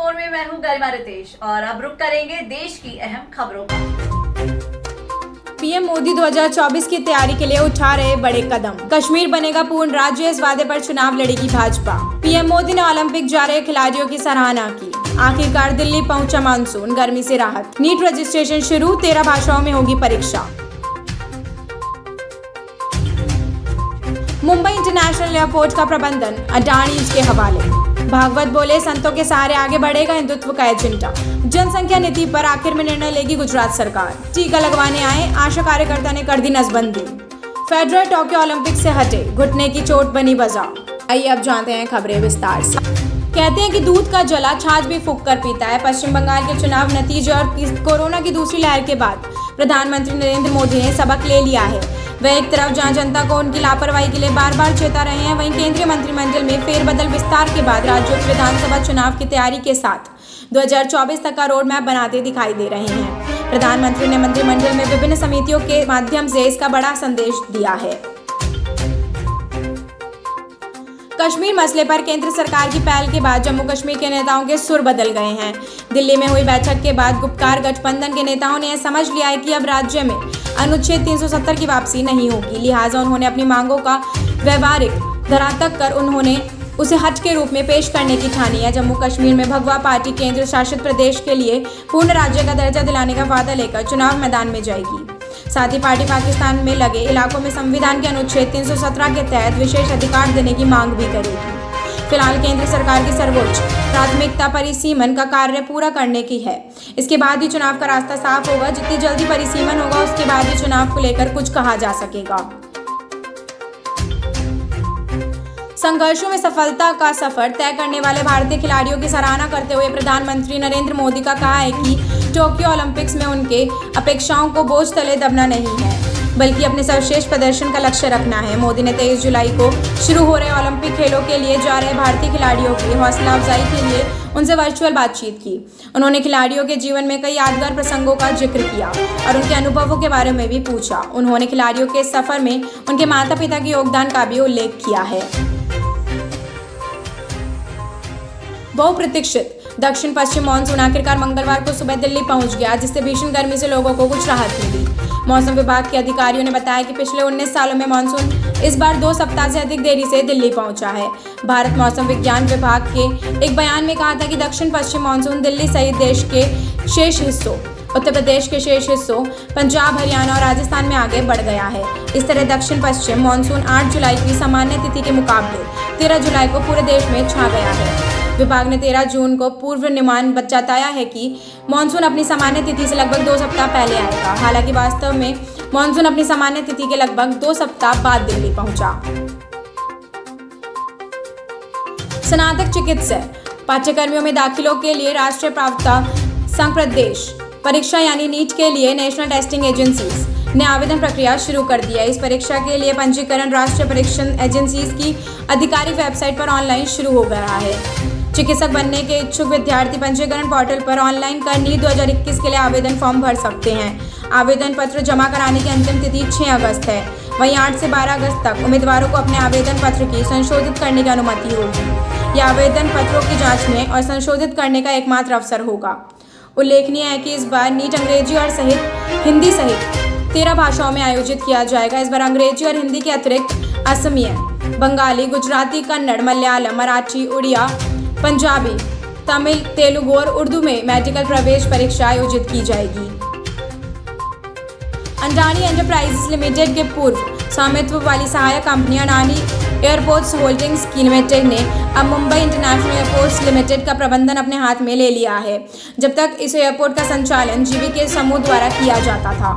24 में मैं हूं गरिमा रितेश और अब रुक करेंगे देश की अहम खबरों का। पीएम मोदी 2024 की तैयारी के लिए उठा रहे बड़े कदम। कश्मीर बनेगा पूर्ण राज्य, इस वादे पर चुनाव लड़ेगी भाजपा। पीएम मोदी ने ओलंपिक जा रहे खिलाड़ियों की सराहना की। आखिरकार दिल्ली पहुंचा मानसून, गर्मी से राहत। नीट रजिस्ट्रेशन शुरू, 13 भाषाओं में होगी परीक्षा। मुंबई इंटरनेशनल एयरपोर्ट का प्रबंधन अडानी के हवाले। भागवत बोले, संतों के सहारे आगे बढ़ेगा हिंदुत्व का एजेंडा। जनसंख्या नीति पर आखिर में निर्णय लेगी गुजरात सरकार। टीका लगवाने आए आशा कार्यकर्ता ने कर दी नसबंदी। फेडरर टोक्यो ओलंपिक से हटे, घुटने की चोट बनी वजह। आइए अब जानते हैं खबरें विस्तार से। कहते हैं कि दूध का जला छाछ भी फूंक कर पीता है। पश्चिम बंगाल के चुनाव नतीजे और कोरोना की दूसरी लहर के बाद प्रधानमंत्री नरेंद्र मोदी ने सबक ले लिया है। वह एक तरफ जहां जनता को उनकी लापरवाही के लिए बार बार चेता रहे हैं, वहीं केंद्रीय मंत्रिमंडल में फेरबदल विस्तार के बाद राज्यों के विधानसभा चुनाव की तैयारी के साथ 2024 तक का रोड मैप बनाते दिखाई दे रहे हैं। प्रधानमंत्री ने मंत्रिमंडल में विभिन्न समितियों के माध्यम से इसका बड़ा संदेश दिया है। कश्मीर मसले पर केंद्र सरकार की पहल के बाद जम्मू कश्मीर के नेताओं के सुर बदल गए हैं। दिल्ली में हुई बैठक के बाद गुप्कार गठबंधन के नेताओं ने यह समझ लिया है कि अब राज्य में अनुच्छेद 370 की वापसी नहीं होगी। लिहाजा उन्होंने अपनी मांगों का व्यवहारिक धरातल कर उन्होंने उसे हट के रूप में पेश करने की ठानी है। जम्मू कश्मीर में भगवा पार्टी केंद्र शासित प्रदेश के लिए पूर्ण राज्य का दर्जा दिलाने का वादा लेकर चुनाव मैदान में जाएगी। साथ ही पार्टी पाकिस्तान में लगे इलाकों में संविधान के अनुच्छेद 317 के तहत विशेष अधिकार देने की मांग भी करेगी। फिलहाल केंद्र सरकार की सर्वोच्च प्राथमिकता परिसीमन का कार्य पूरा करने की है। इसके बाद ही चुनाव का रास्ता साफ होगा। जितनी जल्दी परिसीमन होगा उसके बाद ही चुनाव को लेकर कुछ कहा जा सकेगा। संघर्षों में सफलता का सफर तय करने वाले भारतीय खिलाड़ियों की सराहना करते हुए प्रधानमंत्री नरेंद्र मोदी का कहा है कि टोक्यो ओलंपिक्स में उनके अपेक्षाओं को बोझ तले दबना नहीं है, बल्कि अपने सर्वश्रेष्ठ प्रदर्शन का लक्ष्य रखना है। मोदी ने 23 जुलाई को शुरू हो रहे ओलंपिक खेलों के लिए जा रहे भारतीय खिलाड़ियों की हौसला अफजाई के लिए उनसे वर्चुअल बातचीत की। उन्होंने खिलाड़ियों के जीवन में कई यादगार प्रसंगों का जिक्र किया और उनके अनुभवों के बारे में भी पूछा। उन्होंने खिलाड़ियों के सफर में उनके माता पिता के योगदान का भी उल्लेख किया है। बहुप्रतीक्षित दक्षिण पश्चिम मानसून आखिरकार मंगलवार को सुबह दिल्ली पहुंच गया, जिससे भीषण गर्मी से लोगों को कुछ राहत मिली। मौसम विभाग के अधिकारियों ने बताया कि पिछले 19 सालों में मानसून इस बार 2 सप्ताह से अधिक देरी से दिल्ली पहुंचा है। भारत मौसम विज्ञान विभाग के एक बयान में कहा था कि दक्षिण पश्चिम मानसून दिल्ली सहित देश के शेष हिस्सों, उत्तर प्रदेश के शेष हिस्सों, पंजाब, हरियाणा और राजस्थान में आगे बढ़ गया है। इस तरह दक्षिण पश्चिम मानसून 8 जुलाई की सामान्य तिथि के मुकाबले 13 जुलाई को पूरे देश में छा गया है। विभाग ने 13 जून को पूर्वानुमान जताया है कि मानसून अपनी सामान्य तिथि से लगभग 2 सप्ताह पहले आएगा। हालांकि वास्तव में मानसून अपनी सामान्य तिथि के लगभग 2 सप्ताह बाद दिल्ली पहुंचा। स्नातक चिकित्सा पाठ्यक्रमों में दाखिलों के लिए राष्ट्रीय पात्रता संघ प्रवेश परीक्षा यानी नीट के लिए नेशनल टेस्टिंग एजेंसीज ने आवेदन प्रक्रिया शुरू कर दी है। इस परीक्षा के लिए पंजीकरण राष्ट्रीय परीक्षण एजेंसीज की आधिकारिक वेबसाइट पर ऑनलाइन शुरू हो गया है। चिकित्सक बनने के इच्छुक विद्यार्थी पंजीकरण पोर्टल पर ऑनलाइन कर नीट 2021 के लिए आवेदन फॉर्म भर सकते हैं। आवेदन पत्र जमा कराने की अंतिम तिथि 6 अगस्त है। वहीं 8 से 12 अगस्त तक उम्मीदवारों को अपने आवेदन पत्र की संशोधित करने की अनुमति होगी। यह आवेदन पत्रों की जांचने और संशोधित करने का एकमात्र अवसर होगा। उल्लेखनीय है कि इस बार नीट अंग्रेजी और हिंदी सहित 13 भाषाओं में आयोजित किया जाएगा। इस बार अंग्रेजी और हिंदी के अतिरिक्त असमिया, बंगाली, गुजराती, कन्नड़, मलयालम, मराठी, उड़िया, पंजाबी, तमिल, तेलुगु और उर्दू में मेडिकल प्रवेश परीक्षा आयोजित की जाएगी। अडानी एंटरप्राइजेस लिमिटेड के पूर्व स्वामित्व वाली सहायक company Adani airports holdings limited ने अब मुंबई इंटरनेशनल एयरपोर्ट्स लिमिटेड का प्रबंधन अपने हाथ में ले लिया है। जब तक इस एयरपोर्ट का संचालन जीवीके समूह द्वारा किया जाता था।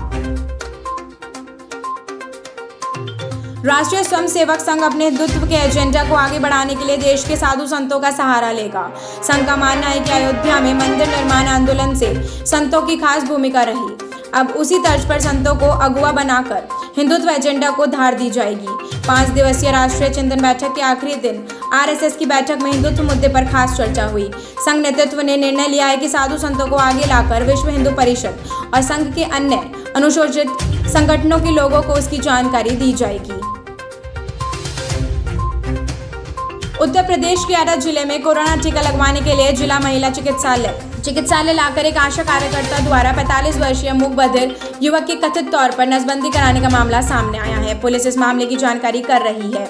राष्ट्रीय स्वयंसेवक संघ अपने हिंदुत्व के एजेंडा को आगे बढ़ाने के लिए देश के साधु संतों का सहारा लेगा। संघ का मानना है कि अयोध्या में मंदिर निर्माण आंदोलन से संतों की खास भूमिका रही। अब उसी तर्ज पर संतों को अगुवा बनाकर हिंदुत्व एजेंडा को धार दी जाएगी। 5 दिवसीय राष्ट्रीय चिंतन बैठक के आखिरी दिन आरएसएस की बैठक में हिंदुत्व मुद्दे पर खास चर्चा हुई। संघ नेतृत्व ने निर्णय लिया है कि साधु संतों को आगे लाकर विश्व हिंदू परिषद और संघ के अन्य अनुसूचित संगठनों के लोगों को इसकी जानकारी दी जाएगी। उत्तर प्रदेश के अररिया जिले में कोरोना टीका लगवाने के लिए जिला महिला चिकित्सालय लाकर एक आशा कार्यकर्ता द्वारा 45 वर्षीय मूक बधिर युवक की कथित तौर पर नसबंदी कराने का मामला सामने आया है। पुलिस इस मामले की जानकारी कर रही है।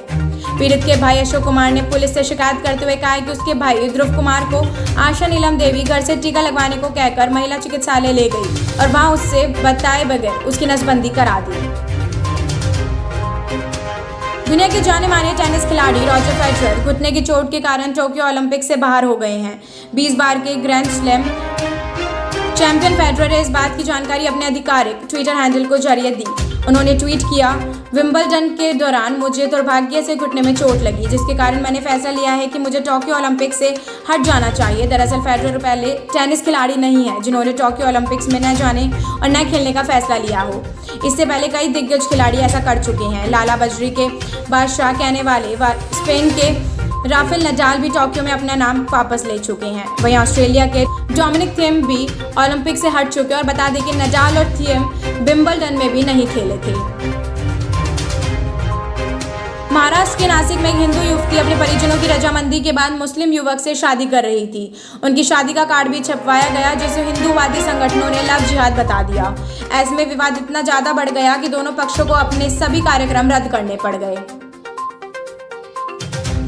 पीड़ित के भाई अशोक कुमार ने पुलिस से शिकायत करते हुए कहा कि उसके भाई ध्रुव कुमार को आशा नीलम देवी घर से टीका लगवाने को कहकर महिला चिकित्सालय ले गई और वहां उससे बताए बगैर उसकी नसबंदी करा दी। दुनिया के जाने माने टेनिस खिलाड़ी रॉजर फेडरर घुटने की चोट के कारण टोक्यो ओलंपिक से बाहर हो गए हैं। 20 बार के ग्रैंड स्लैम चैंपियन फेडरर ने इस बात की जानकारी अपने आधिकारिक ट्विटर हैंडल को जरिए दी। उन्होंने ट्वीट किया, विंबलडन के दौरान मुझे दुर्भाग्य से घुटने में चोट लगी, जिसके कारण मैंने फैसला लिया है कि मुझे टोक्यो ओलंपिक से हट जाना चाहिए। दरअसल फेडरर पहले टेनिस खिलाड़ी नहीं है जिन्होंने टोक्यो ओलंपिक्स में न जाने और न खेलने का फैसला लिया हो। इससे पहले कई दिग्गज खिलाड़ी ऐसा कर चुके हैं। लाला बजरी के बादशाह कहने वाले स्पेन के राफेल नडाल भी टोक्यो में अपना नाम वापस ले चुके हैं। वहीं ऑस्ट्रेलिया के डोमिनिक थिएम भी ओलंपिक से हट चुके और बता दें कि नडाल और थिएम विंबलडन में भी नहीं खेले थे। महाराष्ट्र के नासिक में एक हिंदू युवती अपने परिजनों की रजामंदी के बाद मुस्लिम युवक से शादी कर रही थी। उनकी शादी का कार्ड भी छपवाया गया, जिसे हिंदूवादी संगठनों ने लव जिहाद बता दिया। ऐसे में विवाद इतना ज्यादा बढ़ गया कि दोनों पक्षों को अपने सभी कार्यक्रम रद्द करने पड़ गए।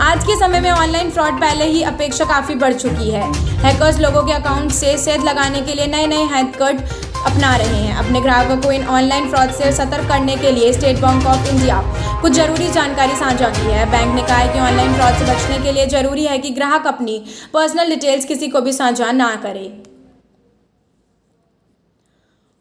आज के समय में ऑनलाइन फ्रॉड पहले ही अपेक्षा काफी बढ़ चुकी है। हैकर्स लोगों के अकाउंट से सेध लगाने के लिए नए हैकर्ड अपना रहे हैं। अपने ग्राहकों को इन ऑनलाइन फ्रॉड से सतर्क करने के लिए स्टेट बैंक ऑफ इंडिया कुछ जरूरी जानकारी साझा की है। बैंक ने कहा है कि ऑनलाइन फ्रॉड से बचने के लिए जरूरी है कि ग्राहक अपनी पर्सनल डिटेल्स किसी को भी साझा ना करे।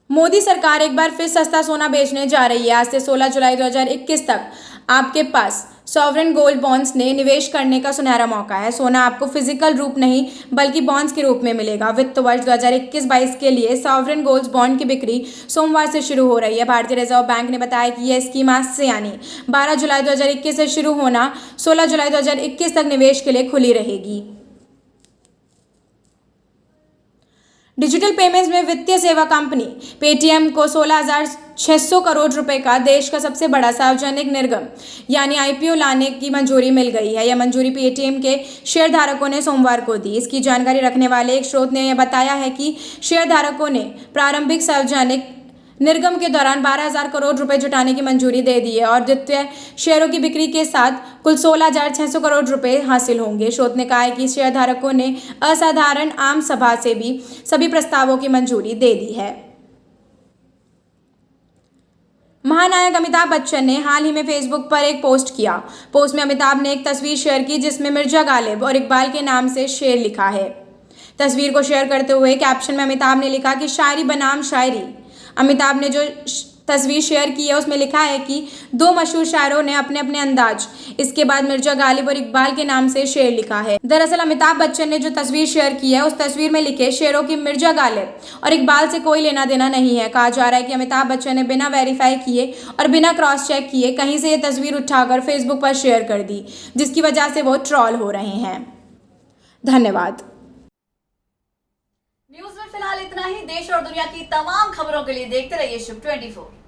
मोदी सरकार एक बार फिर सस्ता सोना बेचने जा रही है। आज से 16 जुलाई 2021 तक आपके पास सॉवरेन गोल्ड बॉन्ड्स ने निवेश करने का सुनहरा मौका है। सोना आपको फिजिकल रूप नहीं बल्कि बॉन्ड्स के रूप में मिलेगा। वित्त वर्ष 2021-22 के लिए सॉवरेन गोल्ड बॉन्ड की बिक्री सोमवार से शुरू हो रही है। भारतीय रिजर्व बैंक ने बताया कि यह स्कीम आज से यानी 12 जुलाई 2021 से शुरू होना 16 जुलाई 2021 तक निवेश के लिए खुली रहेगी। डिजिटल पेमेंट्स में वित्तीय सेवा कंपनी पेटीएम को 16,600 करोड़ रुपए का देश का सबसे बड़ा सार्वजनिक निर्गम यानी आईपीओ लाने की मंजूरी मिल गई है। यह मंजूरी पेटीएम के शेयरधारकों ने सोमवार को दी। इसकी जानकारी रखने वाले एक स्रोत ने यह बताया है कि शेयरधारकों ने प्रारंभिक सार्वजनिक निर्गम के दौरान 12,000 करोड़ रुपए जुटाने की मंजूरी दे दी है और द्वितीय शेयरों की बिक्री के साथ कुल 16,600 करोड़ रुपए हासिल होंगे। स्रोत ने कहा है कि शेयरधारकों ने असाधारण आम सभा से भी सभी प्रस्तावों की मंजूरी दे दी है। महानायक अमिताभ बच्चन ने हाल ही में फेसबुक पर एक पोस्ट किया। पोस्ट में अमिताभ ने एक तस्वीर शेयर की जिसमें मिर्जा गालिब और इकबाल के नाम से शेर लिखा है। तस्वीर को शेयर करते हुए कैप्शन में अमिताभ ने लिखा कि शायरी बनाम शायरी। अमिताभ ने जो तस्वीर शेयर की है उसमें लिखा है कि दो मशहूर शायरों ने अपने अपने अंदाज, इसके बाद मिर्जा गालिब और इकबाल के नाम से शेर लिखा है। दरअसल अमिताभ बच्चन ने जो तस्वीर शेयर की है उस तस्वीर में लिखे शेरों की मिर्जा गालिब और इकबाल से कोई लेना देना नहीं है। कहा जा रहा है कि अमिताभ बच्चन ने बिना वेरीफाई किए और बिना क्रॉस चेक किए कहीं से ये तस्वीर उठाकर फेसबुक पर शेयर कर दी, जिसकी वजह से वो ट्रोल हो रहे हैं। धन्यवाद। न्यूज में फिलहाल इतना ही। देश और दुनिया की तमाम खबरों के लिए देखते रहिए शुभ 24।